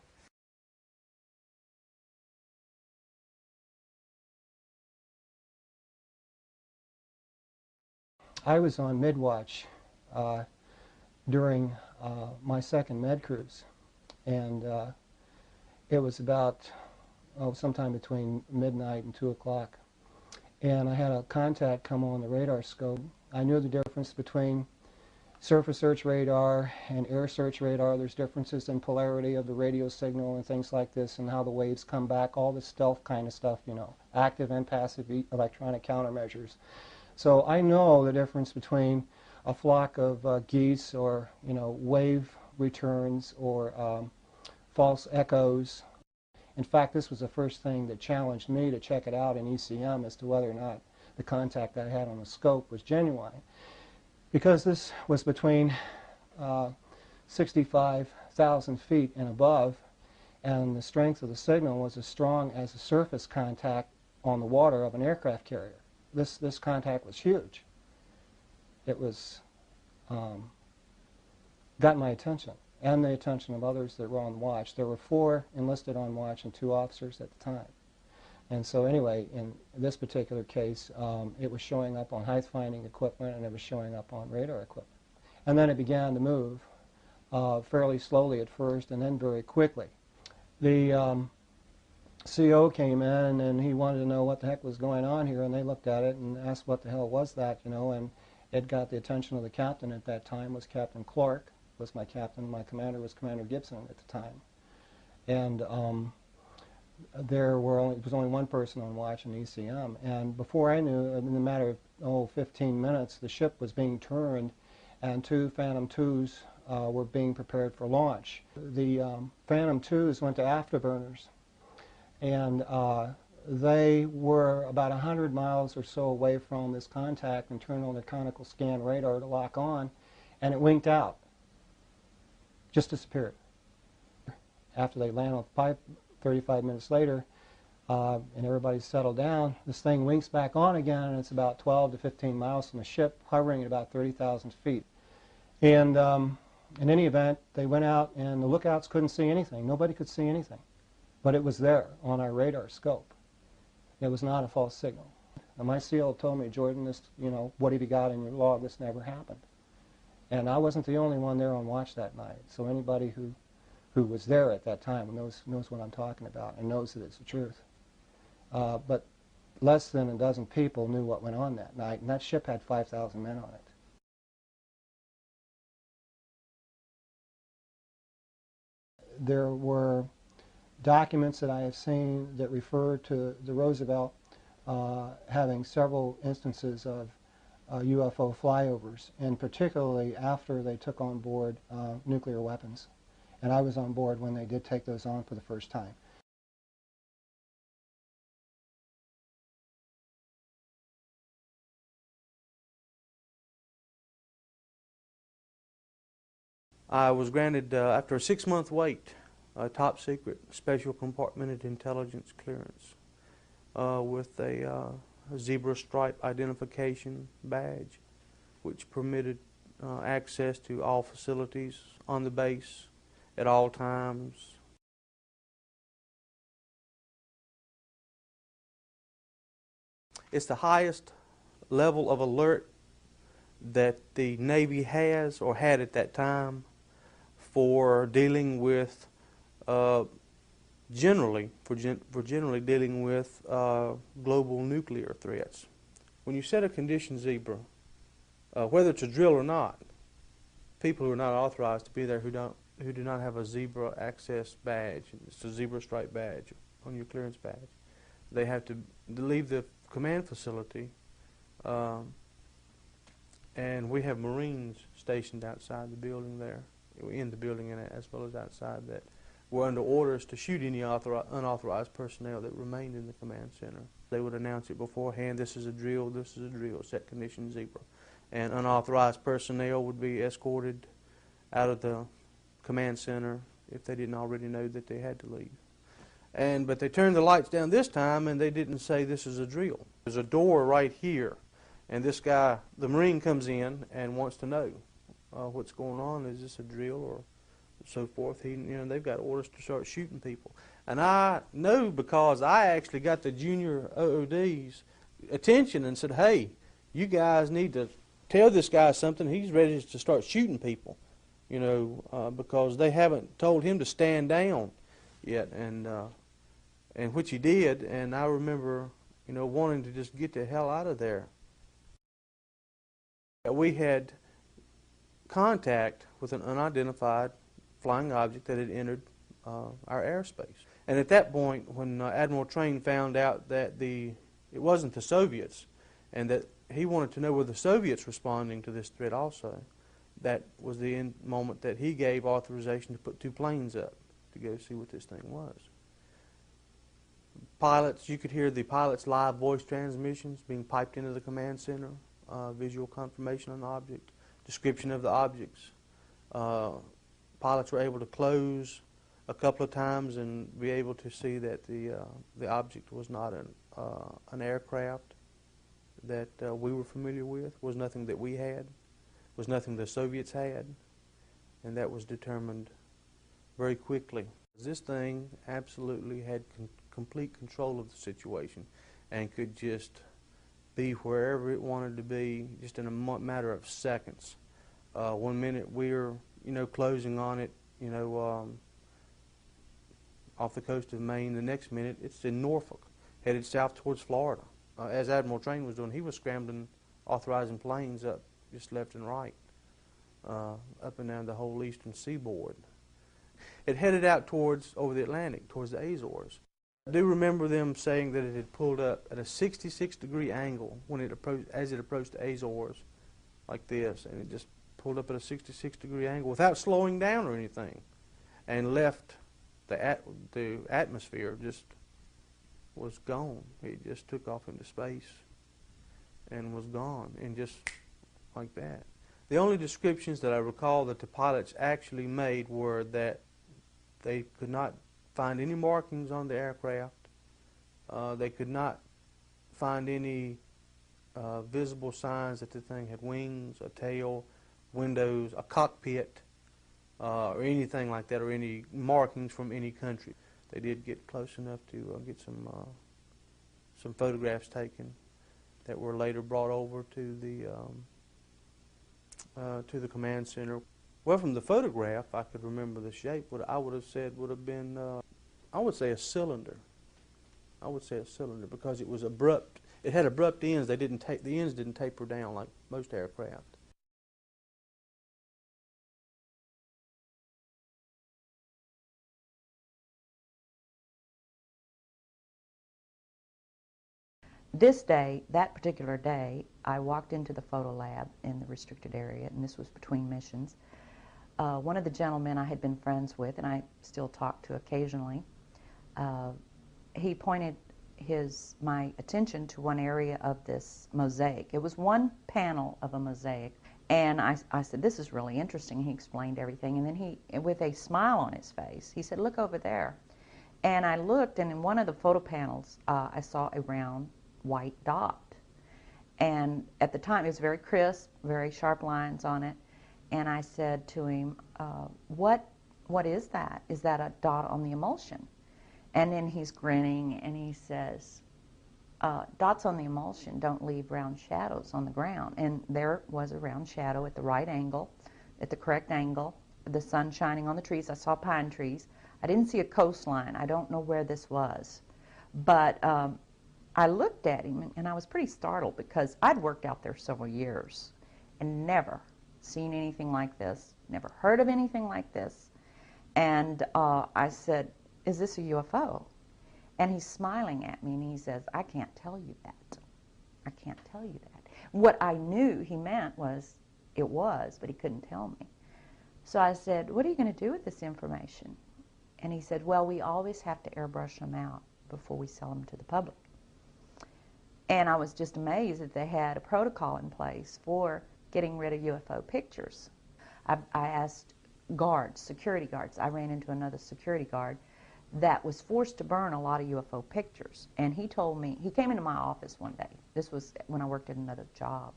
I was on midwatch during my second med cruise, and it was about sometime between midnight and 2 o'clock. And I had a contact come on the radar scope. I knew the difference between surface search radar and air search radar. There's differences in polarity of the radio signal and things like this, and how the waves come back, all the stealth kind of stuff, active and passive electronic countermeasures. So I know the difference between a flock of geese or, wave returns or false echoes. In fact, this was the first thing that challenged me to check it out in ECM as to whether or not the contact I had on the scope was genuine. Because this was between 65,000 feet and above, and the strength of the signal was as strong as the surface contact on the water of an aircraft carrier. This contact was huge. It was got my attention, and the attention of others that were on watch. There were 4 enlisted on watch and 2 officers at the time. And so anyway, in this particular case, it was showing up on height-finding equipment, and it was showing up on radar equipment. And then it began to move fairly slowly at first, and then very quickly. The CO came in, and he wanted to know what the heck was going on here, and they looked at it and asked what the hell was that, and it got the attention of the captain at that time, was Captain Clark. was my captain. My commander was Commander Gibson at the time. And there was only one person on watch in ECM. And before I knew, in a matter of 15 minutes, the ship was being turned and 2 Phantom IIs were being prepared for launch. The Phantom IIs went to afterburners, and they were about 100 miles or so away from this contact and turned on their conical scan radar to lock on, and it winked out. Just disappeared. After they land on the pipe, 35 minutes later, and everybody's settled down, this thing winks back on again, and it's about 12 to 15 miles from the ship, hovering at about 30,000 feet. And in any event, they went out, and the lookouts couldn't see anything. Nobody could see anything. But it was there on our radar scope. It was not a false signal. And my SEAL told me, Jordan, this, what have you got in your log? This never happened. And I wasn't the only one there on watch that night. So anybody who was there at that time knows what I'm talking about and knows that it's the truth. But less than a dozen people knew what went on that night, and that ship had 5,000 men on it. There were documents that I have seen that refer to the Roosevelt having several instances of UFO flyovers, and particularly after they took on board nuclear weapons. And I was on board when they did take those on for the first time. I was granted, after a 6-month wait, a top secret special compartmented intelligence clearance with a zebra stripe identification badge, which permitted access to all facilities on the base at all times. It's the highest level of alert that the Navy has or had at that time for dealing with generally dealing with global nuclear threats. When you set a condition zebra, whether it's a drill or not, people who are not authorized to be there who do not have a zebra access badge, it's a zebra stripe badge on your clearance badge, they have to leave the command facility, and we have Marines stationed outside the building there, in the building and as well as outside, that were under orders to shoot any unauthorized personnel that remained in the command center. They would announce it beforehand, this is a drill, set condition zebra. And unauthorized personnel would be escorted out of the command center if they didn't already know that they had to leave. But they turned the lights down this time, and they didn't say this is a drill. There's a door right here, and this guy, the Marine, comes in and wants to know what's going on. Is this a drill or so forth? They've got orders to start shooting people. And I know because I actually got the junior OOD's attention and said, hey, you guys need to tell this guy something. He's ready to start shooting people, because they haven't told him to stand down yet, and which he did. And I remember, wanting to just get the hell out of there. We had contact with an unidentified flying object that had entered our airspace. And at that point, when Admiral Train found out that it wasn't the Soviets, and that he wanted to know were the Soviets responding to this threat also, that was the moment that he gave authorization to put 2 planes up to go see what this thing was. Pilots, you could hear the pilots' live voice transmissions being piped into the command center, visual confirmation on the object, description of the objects. Pilots were able to close a couple of times and be able to see that the object was not an aircraft that we were familiar with, was nothing that we had, was nothing the Soviets had, and that was determined very quickly. This thing absolutely had complete control of the situation and could just be wherever it wanted to be just in a matter of seconds. One minute we're closing on it off the coast of Maine, the next minute it's in Norfolk, headed south towards Florida. As Admiral Train was doing, he was scrambling, authorizing planes up just left and right. up and down the whole eastern seaboard. It headed out towards, over the Atlantic, towards the Azores. I do remember them saying that it had pulled up at a 66-degree angle when it approached, as it approached the Azores, like this, and it just pulled up at a 66-degree angle without slowing down or anything, and left the atmosphere, just was gone. It just took off into space and was gone, and just like that. The only descriptions that I recall that the pilots actually made were that they could not find any markings on the aircraft. They could not find any visible signs that the thing had wings, a tail, windows, a cockpit, or anything like that, or any markings from any country. They did get close enough to get some photographs taken that were later brought over to the command center. Well, from the photograph, I could remember the shape. What I would have said would have been, I would say a cylinder. I would say a cylinder because it was abrupt. It had abrupt ends. The ends didn't taper down like most aircraft. This day, that particular day, I walked into the photo lab in the restricted area, and this was between missions. One of the gentlemen I had been friends with, and I still talk to occasionally, he pointed my attention to one area of this mosaic. It was one panel of a mosaic, and I said, "This is really interesting." He explained everything, and then he, with a smile on his face, he said, "Look over there." And I looked, and in one of the photo panels, I saw a round white dot. And at the time, it was very crisp, very sharp lines on it. And I said to him, what is that? Is that a dot on the emulsion? And then he's grinning, and he says, dots on the emulsion don't leave round shadows on the ground. And there was a round shadow at the right angle, at the correct angle, the sun shining on the trees. I saw pine trees. I didn't see a coastline. I don't know where this was. But I looked at him, and I was pretty startled because I'd worked out there several years and never seen anything like this, never heard of anything like this. And I said, "Is this a UFO?" And he's smiling at me, and he says, "I can't tell you that. I can't tell you that." What I knew he meant was it was, but he couldn't tell me. So I said, "What are you going to do with this information?" And he said, "Well, we always have to airbrush them out before we sell them to the public." And I was just amazed that they had a protocol in place for getting rid of UFO pictures. I asked guards, security guards. I ran into another security guard that was forced to burn a lot of UFO pictures. And he told me, he came into my office one day. This was when I worked at another job.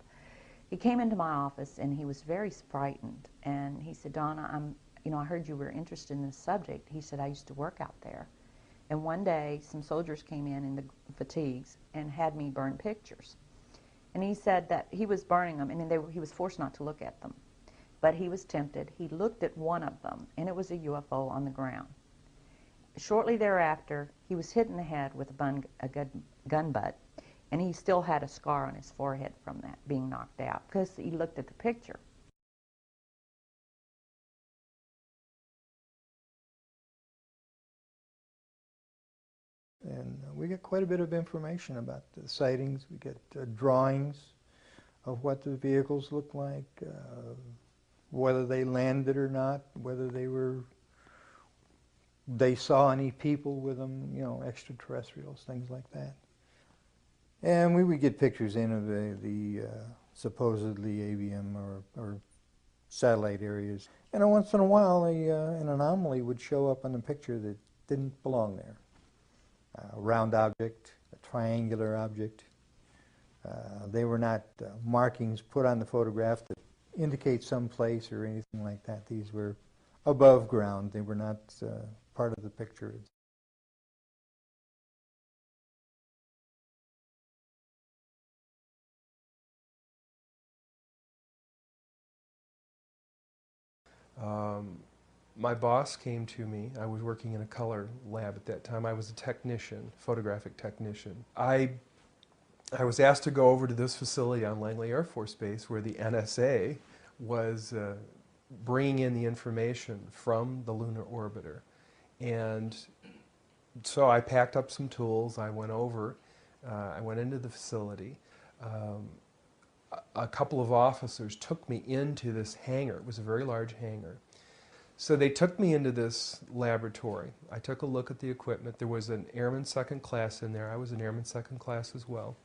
He came into my office, and he was very frightened. And he said, "Donna, I heard you were interested in this subject." He said, "I used to work out there. And one day, some soldiers came in the fatigues and had me burn pictures." And he said that he was burning them, and he was forced not to look at them. But he was tempted. He looked at one of them, and it was a UFO on the ground. Shortly thereafter, he was hit in the head with a gun butt, and he still had a scar on his forehead from that, being knocked out, because he looked at the picture. And we get quite a bit of information about the sightings. We get drawings of what the vehicles look like, whether they landed or not, whether they saw any people with them, extraterrestrials, things like that. And we would get pictures in of the supposedly AVM or satellite areas. And once in a while, an anomaly would show up on the picture that didn't belong there. A round object, a triangular object. They were not markings put on the photograph that indicate some place or anything like that. These were above ground. They were not part of the picture. My boss came to me. I was working in a color lab at that time. I was a technician, photographic technician. I was asked to go over to this facility on Langley Air Force Base where the NSA was bringing in the information from the lunar orbiter. And so I packed up some tools, I went over, I went into the facility. A couple of officers took me into this hangar. It was a very large hangar. So they took me into this laboratory. I took a look at the equipment. There was an airman second class in there. I was an airman second class as well.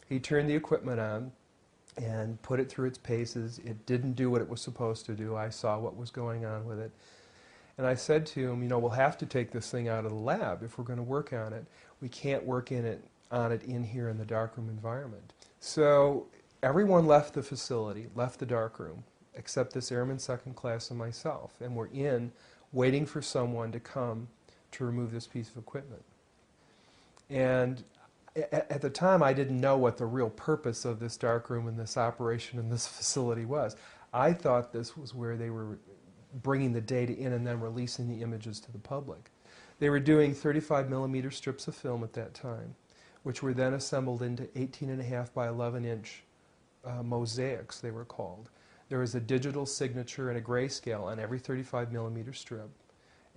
He turned the equipment on and put it through its paces. It didn't do what it was supposed to do. I saw what was going on with it. And I said to him, you know, we'll have to take this thing out of the lab if we're going to work on it. We can't work on it in here in the darkroom environment. So everyone left the facility, left the darkroom, except this airman second class and myself. And we're in, waiting for someone to come to remove this piece of equipment. And at the time, I didn't know what the real purpose of this darkroom and this operation in this facility was. I thought this was where they were bringing the data in and then releasing the images to the public. They were doing 35mm strips of film at that time, which were then assembled into 18.5 by 11-inch mosaics, they were called. There was a digital signature and a grayscale on every 35mm strip.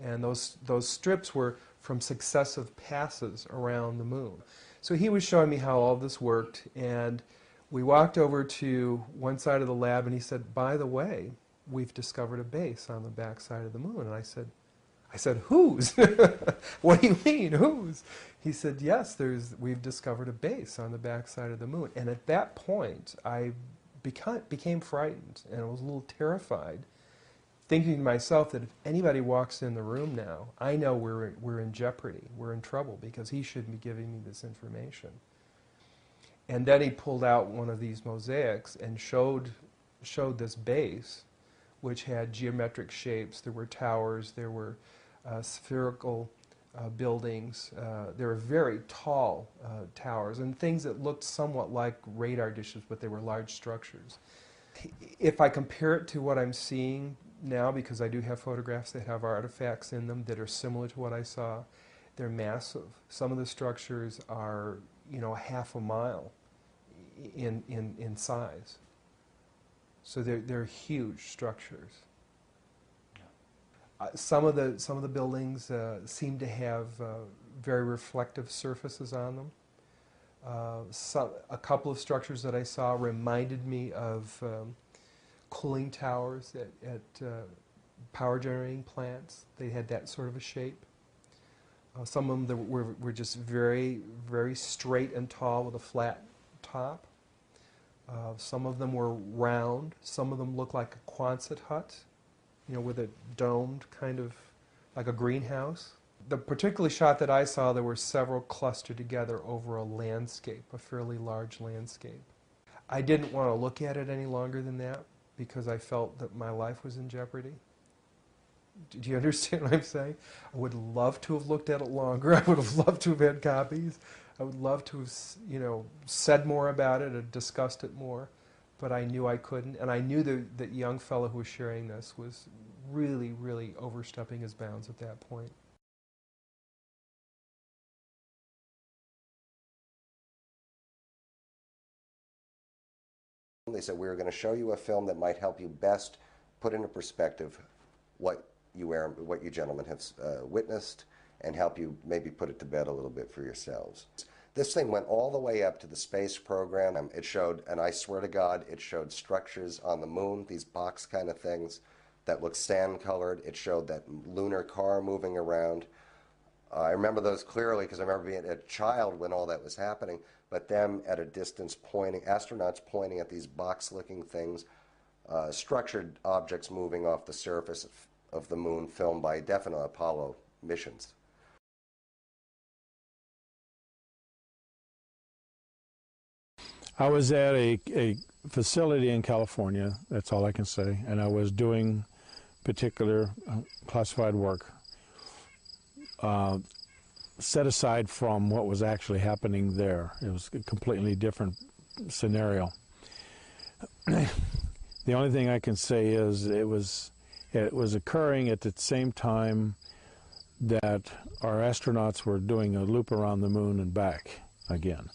And those strips were from successive passes around the moon. So he was showing me how all this worked, and we walked over to one side of the lab, and he said, by the way, we've discovered a base on the back side of the moon. And I said, whose? What do you mean, whose? He said, yes, we've discovered a base on the back side of the moon. And at that point, I became frightened, and I was a little terrified, thinking to myself that if anybody walks in the room now, I know we're in jeopardy, we're in trouble, because he shouldn't be giving me this information. And then he pulled out one of these mosaics and showed this base, which had geometric shapes. There were towers, there were spherical buildings, there were very tall towers, and things that looked somewhat like radar dishes, but they were large structures. If I compare it to what I'm seeing now, because I do have photographs that have artifacts in them that are similar to what I saw, they're massive. Some of the structures are, you know, half a mile in size. So they're huge structures. Some of the buildings seem to have very reflective surfaces on them. A couple of structures that I saw reminded me of cooling towers at power generating plants. They had that sort of a shape. Some of them were just very, very straight and tall with a flat top. Some of them were round. Some of them looked like a Quonset hut, you know, with a domed kind of, like a greenhouse. The particular shot that I saw, there were several clustered together over a landscape, a fairly large landscape. I didn't want to look at it any longer than that because I felt that my life was in jeopardy. Do you understand what I'm saying? I would love to have looked at it longer. I would have loved to have had copies. I would love to have, you know, said more about it or discussed it more, but I knew I couldn't, and I knew that young fellow who was sharing this was really, really overstepping his bounds at that point. They said, we were going to show you a film that might help you best put into perspective what you gentlemen have witnessed and help you maybe put it to bed a little bit for yourselves. This thing went all the way up to the space program. It showed, and I swear to God, it showed structures on the moon, these box kind of things that looked sand-colored. It showed that lunar car moving around. I remember those clearly because I remember being a child when all that was happening, but them at a distance pointing, astronauts pointing at these box-looking things, structured objects moving off the surface of the moon, filmed by definite Apollo missions. I was at a facility in California, that's all I can say, and I was doing particular classified work, set aside from what was actually happening there. It was a completely different scenario. The only thing I can say is it was occurring at the same time that our astronauts were doing a loop around the moon and back again.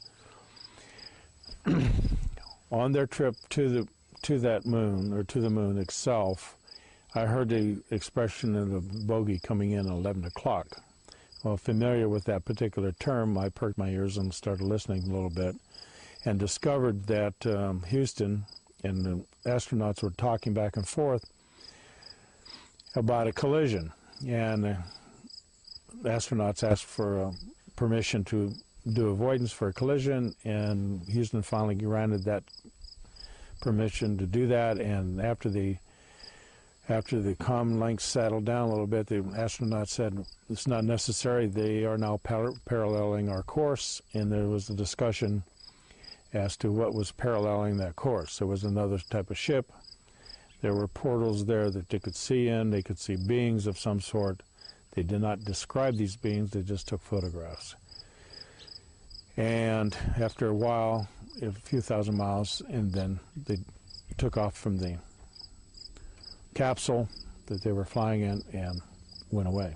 On their trip to that moon, or to the moon itself, I heard the expression of the bogey coming in at 11 o'clock. Well, familiar with that particular term, I perked my ears and started listening a little bit and discovered that Houston and the astronauts were talking back and forth about a collision. And the astronauts asked for permission to do avoidance for a collision, and Houston finally granted that permission to do that. And after the comm links settled down a little bit, the astronauts said it's not necessary. They are now paralleling our course, and there was a discussion as to what was paralleling that course. There was another type of ship. There were portals there that they could see in. They could see beings of some sort. They did not describe these beings. They just took photographs. And after a while, a few thousand miles, and then they took off from the capsule that they were flying in and went away.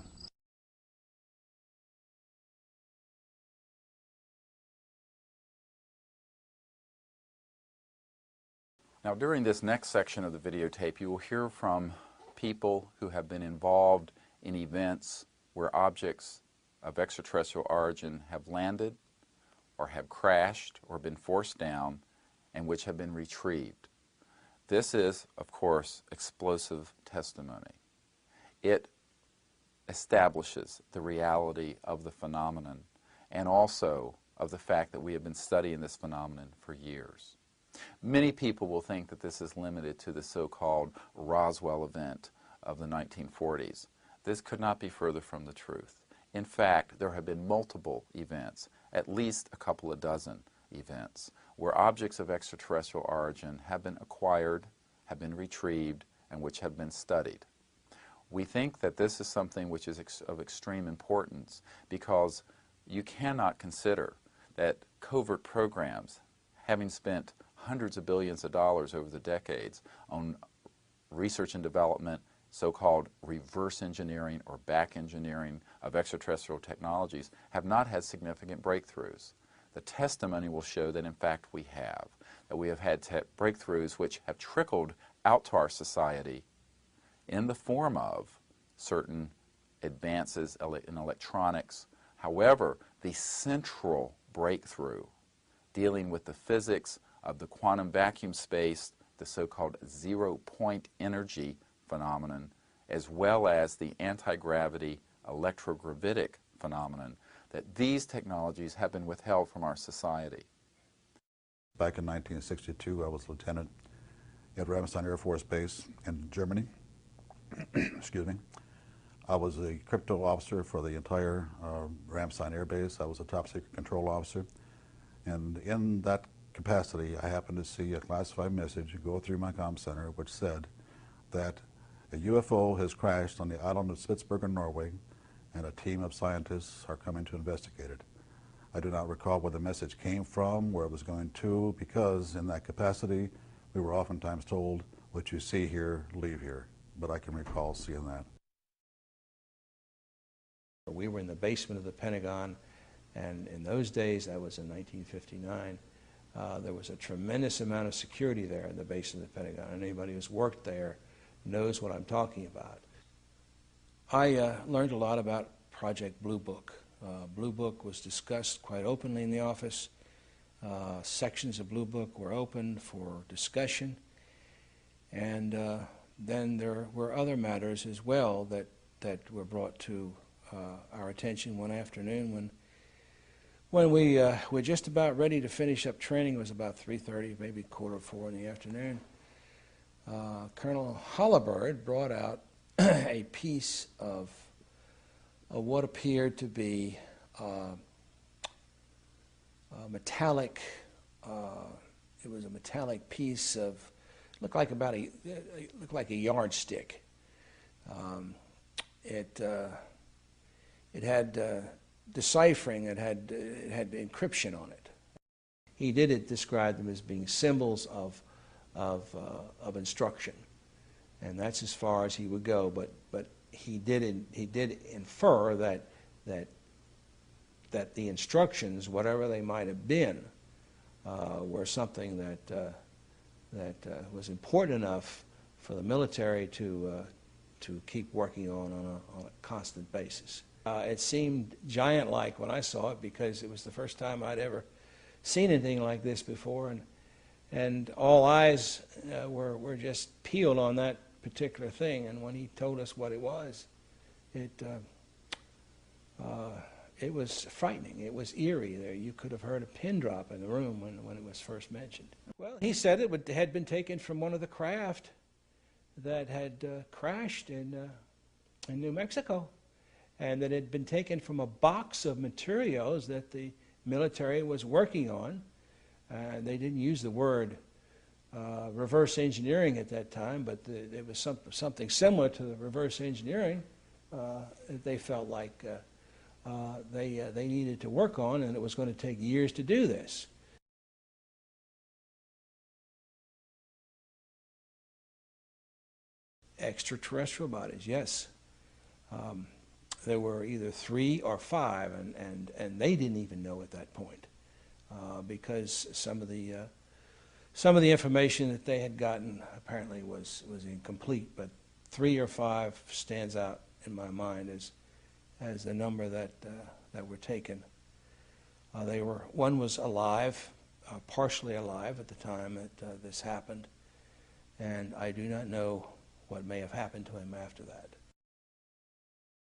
Now, during this next section of the videotape, you will hear from people who have been involved in events where objects of extraterrestrial origin have landed or have crashed or been forced down and which have been retrieved. This is, of course, explosive testimony. It establishes the reality of the phenomenon and also of the fact that we have been studying this phenomenon for years. Many people will think that this is limited to the so-called Roswell event of the 1940s. This could not be further from the truth. In fact, there have been multiple events, at least a couple of dozen events, where objects of extraterrestrial origin have been acquired, have been retrieved, and which have been studied. We think that this is something which is of extreme importance because you cannot consider that covert programs, having spent hundreds of billions of dollars over the decades on research and development, so-called reverse engineering or back engineering of extraterrestrial technologies, have not had significant breakthroughs. The testimony will show that in fact we have, that we have had breakthroughs which have trickled out to our society in the form of certain advances in electronics. However, the central breakthrough dealing with the physics of the quantum vacuum space, the so-called zero-point energy phenomenon, as well as the anti-gravity electrogravitic phenomenon, that these technologies have been withheld from our society. Back in 1962, I was lieutenant at Ramstein Air Force Base in Germany. Excuse me. I was a crypto officer for the entire Ramstein Air Base. I was a top secret control officer. And in that capacity, I happened to see a classified message go through my comm center which said that a UFO has crashed on the island of Spitsbergen, Norway, and a team of scientists are coming to investigate it. I do not recall where the message came from, where it was going to, because in that capacity, we were oftentimes told, what you see here, leave here. But I can recall seeing that. We were in the basement of the Pentagon, and in those days, that was in 1959, there was a tremendous amount of security there in the basement of the Pentagon. Anybody who's worked there knows what I'm talking about. I learned a lot about Project Blue Book. Blue Book was discussed quite openly in the office. Sections of Blue Book were open for discussion. And then there were other matters as well that were brought to our attention one afternoon when we were just about ready to finish up training. It was about 3:30, maybe 3:45 in the afternoon. Colonel Hollibird brought out a piece of what appeared to be metallic. It was a metallic piece of, looked like a yardstick. It had deciphering. It had encryption on it. He did describe them as being symbols of instruction, and that's as far as he would go. But he did infer that the instructions, whatever they might have been, were something that was important enough for the military to to keep working on a constant basis. It seemed giant-like when I saw it because it was the first time I'd ever seen anything like this before, and all eyes were just peeled on that particular thing. And when he told us what it was was frightening. It was eerie. There, you could have heard a pin drop in the room when it was first mentioned. Well, he said it had been taken from one of the craft that had crashed in New Mexico, and that it had been taken from a box of materials that the military was working on. They didn't use the word reverse engineering at that time, but it was something similar to the reverse engineering that they felt like they needed to work on, and it was going to take years to do this. Extraterrestrial bodies, yes. There were either 3 or 5, and they didn't even know at that point, because some of the information that they had gotten apparently was incomplete. But 3 or 5 stands out in my mind as the number that were taken. One was alive, partially alive at the time that this happened, and I do not know what may have happened to him after that.